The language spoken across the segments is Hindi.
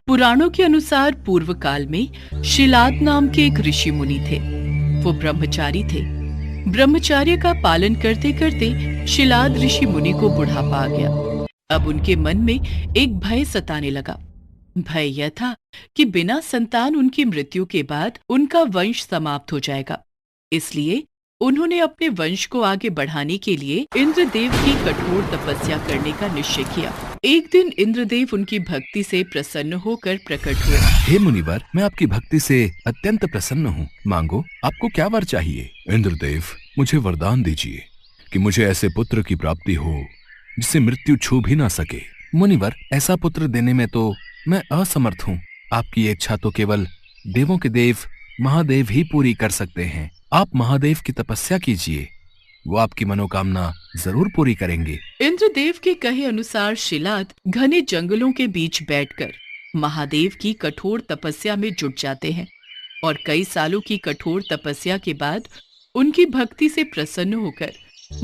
पुराणों के अनुसार पूर्व काल में शिलाद नाम के एक ऋषि मुनि थे। वो ब्रह्मचारी थे। ब्रह्मचर्य का पालन करते करते शिलाद ऋषि मुनि को बुढ़ापा आ गया। अब उनके मन में एक भय सताने लगा। भय यह था कि बिना संतान उनकी मृत्यु के बाद उनका वंश समाप्त हो जाएगा। इसलिए उन्होंने अपने वंश को आगे बढ़ाने के लिए इंद्रदेव की कठोर तपस्या करने का निश्चय किया। एक दिन इंद्रदेव उनकी भक्ति से प्रसन्न होकर प्रकट हुए। हे मुनिवर, मैं आपकी भक्ति से अत्यंत प्रसन्न हूँ। मांगो, आपको क्या वर चाहिए? इंद्रदेव, मुझे वरदान दीजिए कि मुझे ऐसे पुत्र की प्राप्ति हो जिसे मृत्यु छू भी ना सके। मुनिवर, ऐसा पुत्र देने में तो मैं असमर्थ हूँ। आपकी ये इच्छा तो केवल देवों के देव महादेव ही पूरी कर सकते हैं। आप महादेव की तपस्या कीजिए, वो आपकी मनोकामना जरूर पूरी करेंगे। इंद्रदेव के कहे अनुसार शिलाद घने जंगलों के बीच बैठकर महादेव की कठोर तपस्या में जुट जाते हैं और कई सालों की कठोर तपस्या के बाद उनकी भक्ति से प्रसन्न होकर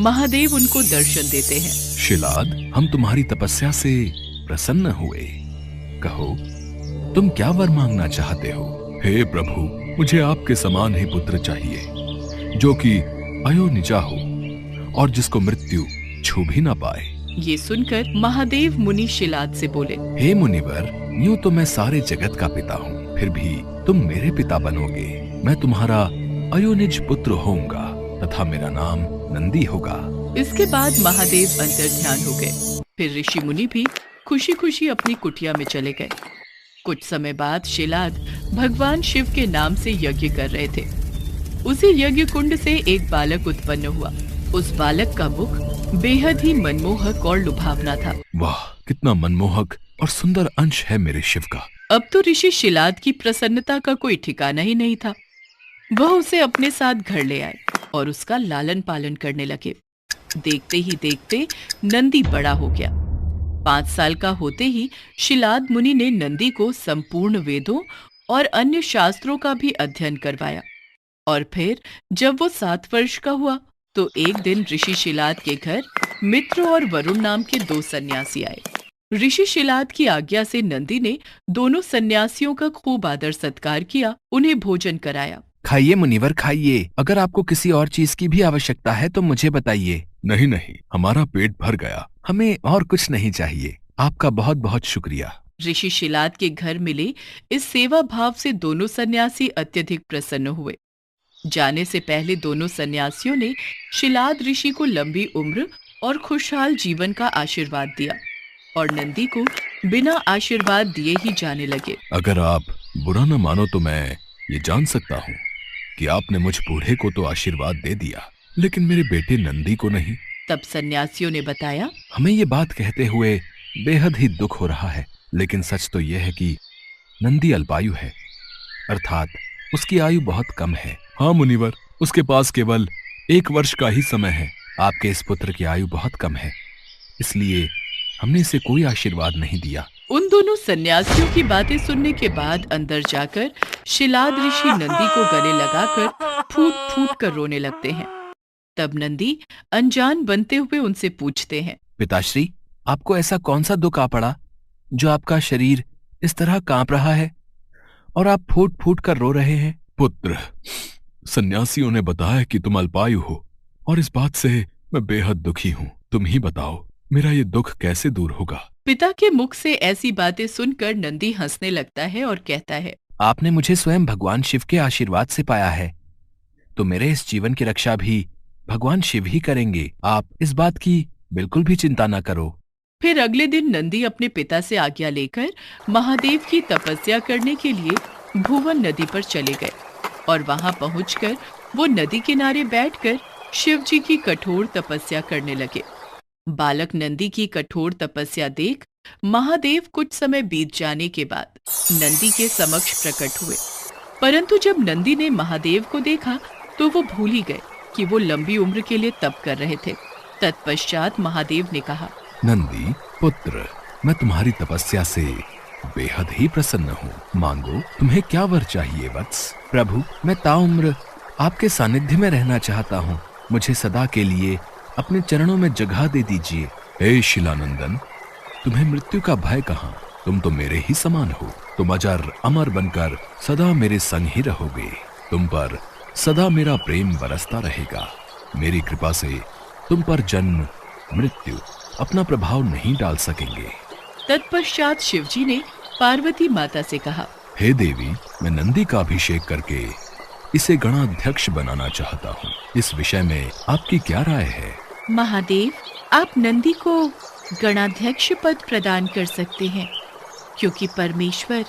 महादेव उनको दर्शन देते हैं। शिलाद, हम तुम्हारी तपस्या से प्रसन्न हुए। कहो, तुम क्या वर मांगना चाहते हो? हे प्रभु, मुझे आपके समान ही पुत्र चाहिए, जो कि अयोनिजा हो और जिसको मृत्यु छू भी ना पाए। ये सुनकर महादेव मुनि शिलाद से बोले, हे मुनिवर, यूं तो मैं सारे जगत का पिता हूँ, फिर भी तुम मेरे पिता बनोगे। मैं तुम्हारा अयोनिज पुत्र होऊंगा तथा मेरा नाम नंदी होगा। इसके बाद महादेव अंतर्ध्यान हो गए। फिर ऋषि मुनि भी खुशी खुशी अपनी कुटिया में चले गए। कुछ समय बाद शिलाद भगवान शिव के नाम से यज्ञ कर रहे थे। उसी यज्ञ कुंड से एक बालक उत्पन्न हुआ। उस बालक का मुख बेहद ही मनमोहक और लुभावना था। वाह, कितना मनमोहक और सुंदर अंश है मेरे शिव का। अब तो ऋषि शिलाद की प्रसन्नता का कोई ठिकाना ही नहीं था। वह उसे अपने साथ घर ले आए और उसका लालन पालन करने लगे। देखते ही देखते नंदी बड़ा हो गया। 5 साल का होते ही शिलाद मुनि ने नंदी को संपूर्ण वेदों और अन्य शास्त्रों का भी अध्ययन करवाया। और फिर जब वो 7 वर्ष का हुआ तो एक दिन ऋषि शिलाद के घर मित्र और वरुण नाम के 2 सन्यासी आए। ऋषि शिलाद की आज्ञा से नंदी ने दोनों सन्यासियों का खूब आदर सत्कार किया, उन्हें भोजन कराया। खाइए मुनिवर, खाइए। अगर आपको किसी और चीज की भी आवश्यकता है तो मुझे बताइए। नहीं नहीं, हमारा पेट भर गया। हमें और कुछ नहीं चाहिए। आपका बहुत बहुत शुक्रिया। ऋषि शिलाद के घर मिले इस सेवा भाव से दोनों सन्यासी अत्यधिक प्रसन्न हुए। जाने से पहले दोनों सन्यासियों ने शिलाद ऋषि को लंबी उम्र और खुशहाल जीवन का आशीर्वाद दिया और नंदी को बिना आशीर्वाद दिए ही जाने लगे। अगर आप बुरा न मानो तो मैं ये जान सकता हूँ कि आपने मुझ बूढ़े को तो आशीर्वाद दे दिया, लेकिन मेरे बेटे नंदी को नहीं। तब सन्यासियों ने बताया, हमें ये बात कहते हुए बेहद ही दुख हो रहा है, लेकिन सच तो यह है कि नंदी अल्पायु है, अर्थात उसकी आयु बहुत कम है। हाँ मुनिवर, उसके पास केवल 1 वर्ष का ही समय है। आपके इस पुत्र की आयु बहुत कम है, इसलिए हमने इसे कोई आशीर्वाद नहीं दिया। उन दोनों सन्यासियों की बातें सुनने के बाद अंदर जाकर शिलाद ऋषि नंदी को गले लगाकर फूट फूट कर रोने लगते हैं। तब नंदी अनजान बनते हुए उनसे पूछते हैं, पिताश्री, आपको ऐसा कौन सा दुख आ पड़ा जो आपका शरीर इस तरह कांप रहा है और आप फूट फूट कर रो रहे हैं? पुत्र, सन्यासियों ने बताया कि तुम अल्पायु हो और इस बात से मैं बेहद दुखी हूँ। तुम ही बताओ, मेरा ये दुख कैसे दूर होगा? पिता के मुख से ऐसी बातें सुनकर नंदी हंसने लगता है और कहता है, आपने मुझे स्वयं भगवान शिव के आशीर्वाद से पाया है, तो मेरे इस जीवन की रक्षा भी भगवान शिव ही करेंगे। आप इस बात की बिल्कुल भी चिंता न करो। फिर अगले दिन नंदी अपने पिता से आज्ञा लेकर महादेव की तपस्या करने के लिए भुवन नदी पर चले गए और वहां पहुंचकर वो नदी किनारे बैठकर शिव जी की कठोर तपस्या करने लगे। बालक नंदी की कठोर तपस्या देख महादेव कुछ समय बीत जाने के बाद नंदी के समक्ष प्रकट हुए, परंतु जब नंदी ने महादेव को देखा तो वो भूल ही गए कि वो लंबी उम्र के लिए तप कर रहे थे। तत्पश्चात महादेव ने कहा, नंदी पुत्र, मैं तुम्हारी तपस्या से बेहद ही प्रसन्न हूँ। मांगो, तुम्हें क्या वर चाहिए वत्स? प्रभु, मैं ताउम्र आपके सानिध्य में रहना चाहता हूँ। मुझे सदा के लिए अपने चरणों में जगह दे दीजिए। हे शिलानंदन, तुम्हें मृत्यु का भय कहाँ? तुम तो मेरे ही समान हो। तुम अजर अमर बनकर सदा मेरे संग ही रहोगे। तुम पर सदा मेरा प्रेम बरसता रहेगा। मेरी कृपा से तुम पर जन्म मृत्यु अपना प्रभाव नहीं डाल सकेंगे। तत्पश्चात शिवजी ने पार्वती माता से कहा, हे देवी, मैं नंदी का अभिषेक करके इसे गणाध्यक्ष बनाना चाहता हूँ। इस विषय में आपकी क्या राय है? महादेव, आप नंदी को गणाध्यक्ष पद प्रदान कर सकते हैं, क्योंकि परमेश्वर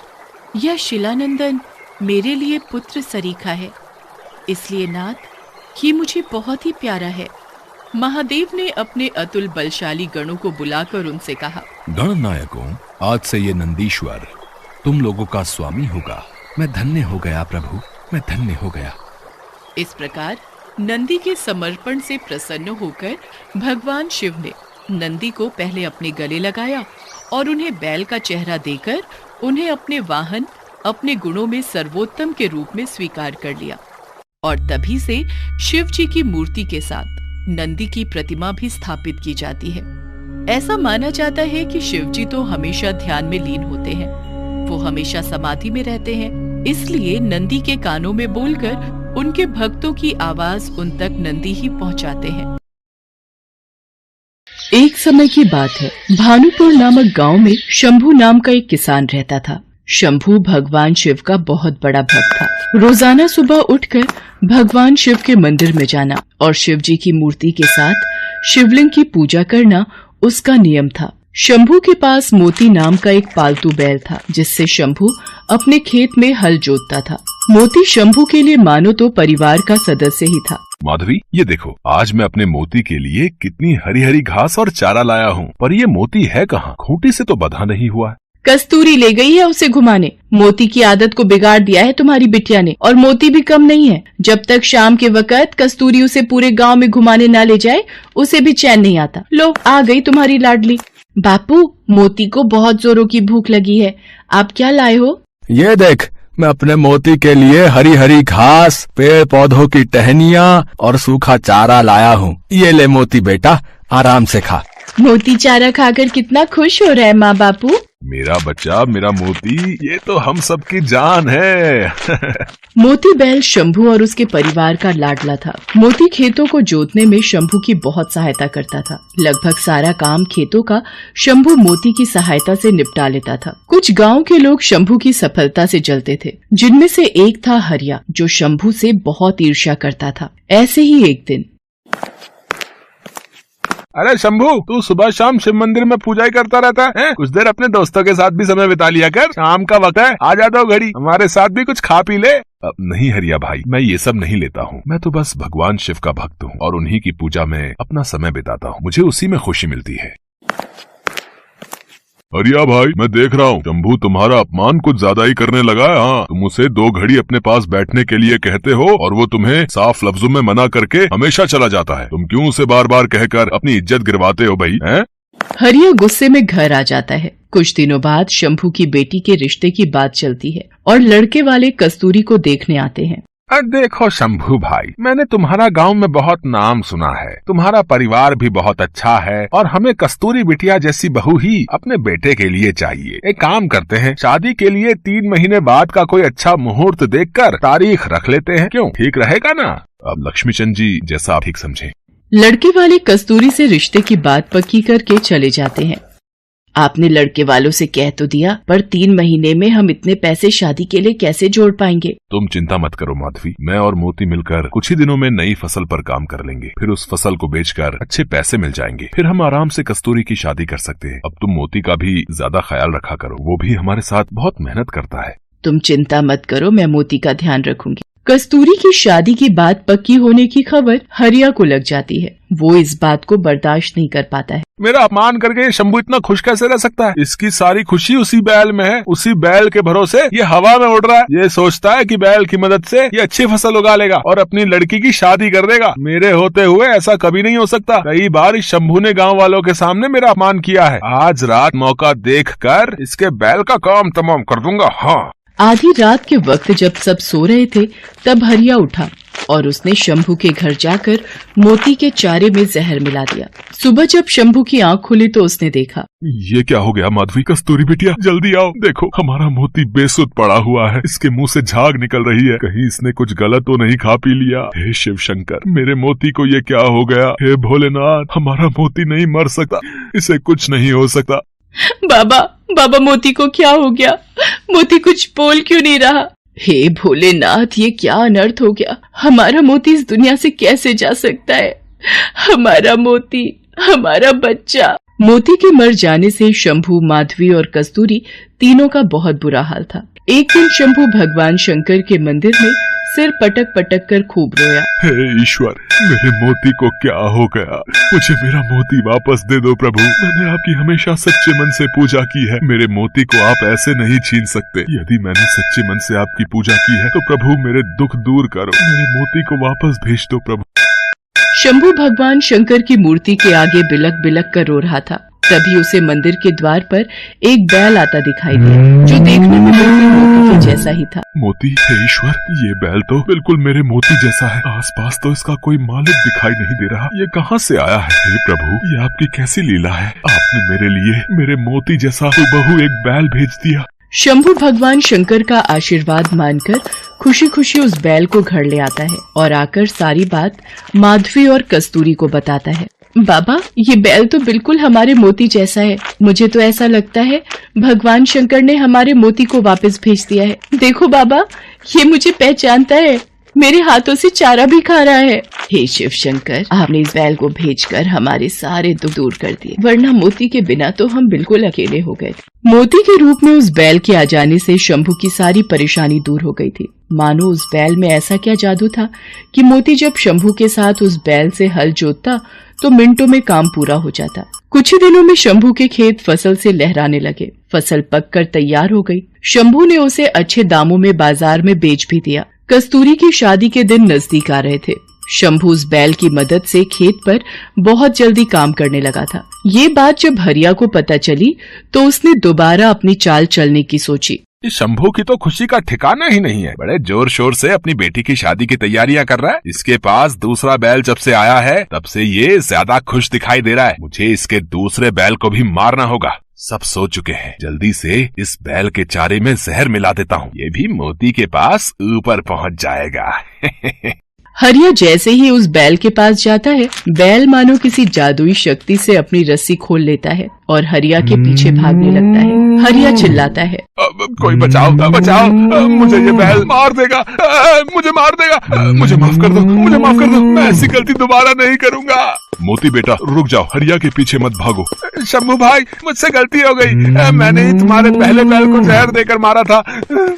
यह शिलानंदन मेरे लिए पुत्र सरीखा है। इसलिए नाथ, ये मुझे बहुत ही प्यारा है। महादेव ने अपने अतुल बलशाली गणों को बुलाकर उनसे कहा, गणनायकों, आज से ये नंदीश्वर तुम लोगों का स्वामी होगा। मैं धन्य हो गया प्रभु, मैं धन्य हो गया। इस प्रकार नंदी के समर्पण से प्रसन्न होकर भगवान शिव ने नंदी को पहले अपने गले लगाया और उन्हें बैल का चेहरा देकर उन्हें अपने वाहन, अपने गुणों में सर्वोत्तम के रूप में स्वीकार कर लिया। और तभी से शिव जी की मूर्ति के साथ नंदी की प्रतिमा भी स्थापित की जाती है। ऐसा माना जाता है कि शिव जी तो हमेशा ध्यान में लीन होते हैं, वो हमेशा समाधि में रहते हैं। इसलिए नंदी के कानों में बोलकर उनके भक्तों की आवाज उन तक नंदी ही पहुंचाते हैं। एक समय की बात है, भानुपुर नामक गांव में शंभू नाम का एक किसान रहता था। शंभू भगवान शिव का बहुत बड़ा भक्त था। रोजाना सुबह उठकर भगवान शिव के मंदिर में जाना और शिव जी की मूर्ति के साथ शिवलिंग की पूजा करना उसका नियम था। शंभू के पास मोती नाम का एक पालतू बैल था, जिससे शंभू अपने खेत में हल जोतता था। मोती शंभू के लिए मानो तो परिवार का सदस्य ही था। माधवी, ये देखो, आज मैं अपने मोती के लिए कितनी हरी हरी घास और चारा लाया हूँ, पर ये मोती है कहाँ? खूंटी से तो बंधा नहीं हुआ है। कस्तूरी ले गई है उसे घुमाने। मोती की आदत को बिगाड़ दिया है तुम्हारी बिटिया ने, और मोती भी कम नहीं है। जब तक शाम के वक्त कस्तूरी उसे पूरे गांव में घुमाने ना ले जाए, उसे भी चैन नहीं आता। लो, आ गई तुम्हारी लाडली। बापू, मोती को बहुत जोरों की भूख लगी है, आप क्या लाए हो? ये देख, मैं अपने मोती के लिए हरी हरी घास, पेड़ पौधों की टहनियाँ और सूखा चारा लाया हूँ। ये ले मोती बेटा, आराम से खा। मोती चारा खाकर कितना खुश हो रहा है माँ बापू। मेरा बच्चा, मेरा मोती, ये तो हम सबकी जान है। मोती बैल शंभू और उसके परिवार का लाडला था। मोती खेतों को जोतने में शंभू की बहुत सहायता करता था। लगभग सारा काम खेतों का शंभू मोती की सहायता से निपटा लेता था। कुछ गांव के लोग शंभू की सफलता से जलते थे, जिनमें से एक था हरिया, जो शंभू से बहुत ईर्ष्या करता था। ऐसे ही एक दिन, अरे शंभू, तू सुबह शाम शिव मंदिर में पूजा ही करता रहता है? कुछ देर अपने दोस्तों के साथ भी समय बिता लिया कर। शाम का वक्त है, आ जाता हूँ घड़ी, हमारे साथ भी कुछ खा पी ले। नहीं हरिया भाई, मैं ये सब नहीं लेता हूँ। मैं तो बस भगवान शिव का भक्त हूँ और उन्हीं की पूजा में अपना समय बिताता हूँ। मुझे उसी में खुशी मिलती है। हरिया भाई, मैं देख रहा हूँ शंभू तुम्हारा अपमान कुछ ज्यादा ही करने लगा है। हाँ, तुम उसे 2 घड़ी अपने पास बैठने के लिए कहते हो और वो तुम्हें साफ लफ्जों में मना करके हमेशा चला जाता है। तुम क्यों उसे बार बार कहकर अपनी इज्जत गिरवाते हो भाई? हैं? हरिया गुस्से में घर आ जाता है। कुछ दिनों बाद शंभू की बेटी के रिश्ते की बात चलती है और लड़के वाले कस्तूरी को देखने आते हैं। देखो शंभू भाई, मैंने तुम्हारा गांव में बहुत नाम सुना है। तुम्हारा परिवार भी बहुत अच्छा है और हमें कस्तूरी बिटिया जैसी बहू ही अपने बेटे के लिए चाहिए। एक काम करते हैं, शादी के लिए 3 महीने बाद का कोई अच्छा मुहूर्त देखकर तारीख रख लेते हैं। क्यों, ठीक रहेगा ना? अब लक्ष्मीचंद जी, जैसा आप ठीक समझे। लड़के वाले कस्तूरी से रिश्ते की बात पक्की करके चले जाते हैं। आपने लड़के वालों से कह तो दिया, पर 3 महीने में हम इतने पैसे शादी के लिए कैसे जोड़ पाएंगे? तुम चिंता मत करो माधवी, मैं और मोती मिलकर कुछ ही दिनों में नई फसल पर काम कर लेंगे। फिर उस फसल को बेचकर अच्छे पैसे मिल जाएंगे। फिर हम आराम से कस्तूरी की शादी कर सकते हैं। अब तुम मोती का भी ज्यादा ख्याल रखा करो, वो भी हमारे साथ बहुत मेहनत करता है। तुम चिंता मत करो, मैं मोती का ध्यान रखूंगी। कस्तूरी की शादी की बात पक्की होने की खबर हरिया को लग जाती है। वो इस बात को बर्दाश्त नहीं कर पाता है। मेरा अपमान करके शंभू इतना खुश कैसे रह सकता है? इसकी सारी खुशी उसी बैल में है। उसी बैल के भरोसे ये हवा में उड़ रहा है। ये सोचता है कि बैल की मदद से ये अच्छी फसल उगा लेगा और अपनी लड़की की शादी कर देगा। मेरे होते हुए ऐसा कभी नहीं हो सकता। कई बार इस शंभू ने गाँव वालों के सामने मेरा अपमान किया है। आज रात मौका देखकर इसके बैल का काम तमाम कर दूंगा। हाँ। आधी रात के वक्त जब सब सो रहे थे, तब हरिया उठा और उसने शंभू के घर जाकर मोती के चारे में जहर मिला दिया। सुबह जब शंभू की आंख खुली तो उसने देखा, ये क्या हो गया माधवी? कस्तूरी बिटिया जल्दी आओ, देखो हमारा मोती बेसुध पड़ा हुआ है, इसके मुंह से झाग निकल रही है, कहीं इसने कुछ गलत तो नहीं खा पी लिया। हे शिव शंकर, मेरे मोती को ये क्या हो गया? हे भोलेनाथ, हमारा मोती नहीं मर सकता, इसे कुछ नहीं हो सकता। बाबा मोती को क्या हो गया? मोती कुछ बोल क्यों नहीं रहा? हे भोलेनाथ, ये क्या अनर्थ हो गया? हमारा मोती इस दुनिया से कैसे जा सकता है? हमारा मोती, हमारा बच्चा। मोती के मर जाने से शंभू, माधवी और कस्तूरी तीनों का बहुत बुरा हाल था। एक दिन शंभू भगवान शंकर के मंदिर में सिर पटक पटक कर खूब रोया। हे ईश्वर, मेरे मोती को क्या हो गया? मुझे मेरा मोती वापस दे दो प्रभु। मैंने आपकी हमेशा सच्चे मन से पूजा की है, मेरे मोती को आप ऐसे नहीं छीन सकते। यदि मैंने सच्चे मन से आपकी पूजा की है तो प्रभु मेरे दुख दूर करो, मेरे मोती को वापस भेज दो प्रभु। शंभू भगवान शंकर की मूर्ति के आगे बिलक बिलक कर रो रहा था। तभी उसे मंदिर के द्वार पर एक बैल आता दिखाई दिया, जो देखने में बिल्कुल मोती के जैसा ही था। मोती? हे ईश्वर, ये बैल तो बिल्कुल मेरे मोती जैसा है, आसपास तो इसका कोई मालिक दिखाई नहीं दे रहा, ये कहाँ से आया है? हे प्रभु, ये आपकी कैसी लीला है? आपने मेरे लिए मेरे मोती जैसा हूबहू एक बैल भेज दिया। शंभू भगवान शंकर का आशीर्वाद मानकर खुशी खुशी उस बैल को घर ले आता है और आकर सारी बात माधवी और कस्तूरी को बताता है। बाबा, ये बैल तो बिल्कुल हमारे मोती जैसा है। मुझे तो ऐसा लगता है भगवान शंकर ने हमारे मोती को वापस भेज दिया है। देखो बाबा, ये मुझे पहचानता है, मेरे हाथों से चारा भी खा रहा है। हे शिव शंकर, आपने इस बैल को भेजकर हमारे सारे दुख दूर कर दिए, वरना मोती के बिना तो हम बिल्कुल अकेले हो गए। मोती के रूप में उस बैल के आ जाने से शंभू की सारी परेशानी दूर हो गई थी। मानो उस बैल में ऐसा क्या जादू था कि मोती जब शंभू के साथ उस बैल से हल जोतता तो मिनटों में काम पूरा हो जाता। कुछ ही दिनों में शंभू के खेत फसल से लहराने लगे। फसल पककर तैयार हो गई। शंभू ने उसे अच्छे दामों में बाजार में बेच भी दिया। कस्तूरी की शादी के दिन नजदीक आ रहे थे। शंभू उस बैल की मदद से खेत पर बहुत जल्दी काम करने लगा था। ये बात जब हरिया को पता चली तो उसने दोबारा अपनी चाल चलने की सोची। शंभू की तो खुशी का ठिकाना ही नहीं है, बड़े जोर शोर से अपनी बेटी की शादी की तैयारियां कर रहा है। इसके पास दूसरा बैल जब से आया है तब से ये ज्यादा खुश दिखाई दे रहा है। मुझे इसके दूसरे बैल को भी मारना होगा। सब सो चुके हैं, जल्दी से इस बैल के चारे में जहर मिला देता हूँ, ये भी मोती के पास ऊपर पहुँच जाएगा। हरिया जैसे ही उस बैल के पास जाता है, बैल मानो किसी जादुई शक्ति से अपनी रस्सी खोल लेता है और हरिया के पीछे भागने लगता है। हरिया चिल्लाता है, कोई बचाओ, बचाओ, मुझे ये बैल मार देगा, मुझे मार देगा, मुझे माफ कर दो, मुझे माफ कर दो, मैं ऐसी गलती दोबारा नहीं करूँगा। मोती बेटा रुक जाओ, हरिया के पीछे मत भागो। शंभू भाई, मुझसे गलती हो गई, मैंने ही तुम्हारे पहले बैल को जहर देकर मारा था,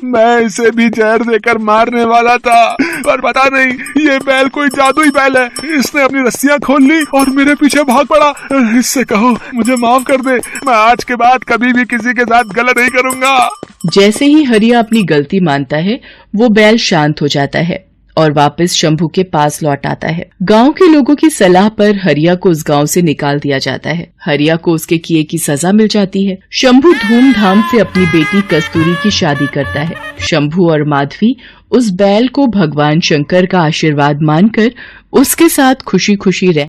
मैं इसे भी जहर देकर मारने वाला था, पर पता नहीं ये बैल कोई जादुई बैल है, इसने अपनी रस्सियां खोल ली और मेरे पीछे भाग पड़ा। इससे कहो मुझे माफ कर दे, मैं आज के बाद कभी भी किसी के साथ गलत नहीं करूँगा। जैसे ही हरिया अपनी गलती मानता है, वो बैल शांत हो जाता है और वापस शंभू के पास लौट आता है। गांव के लोगों की सलाह पर हरिया को उस गांव से निकाल दिया जाता है। हरिया को उसके किए की सजा मिल जाती है। शंभू धूमधाम से अपनी बेटी कस्तूरी की शादी करता है। शंभू और माधवी उस बैल को भगवान शंकर का आशीर्वाद मानकर उसके साथ खुशी खुशी रह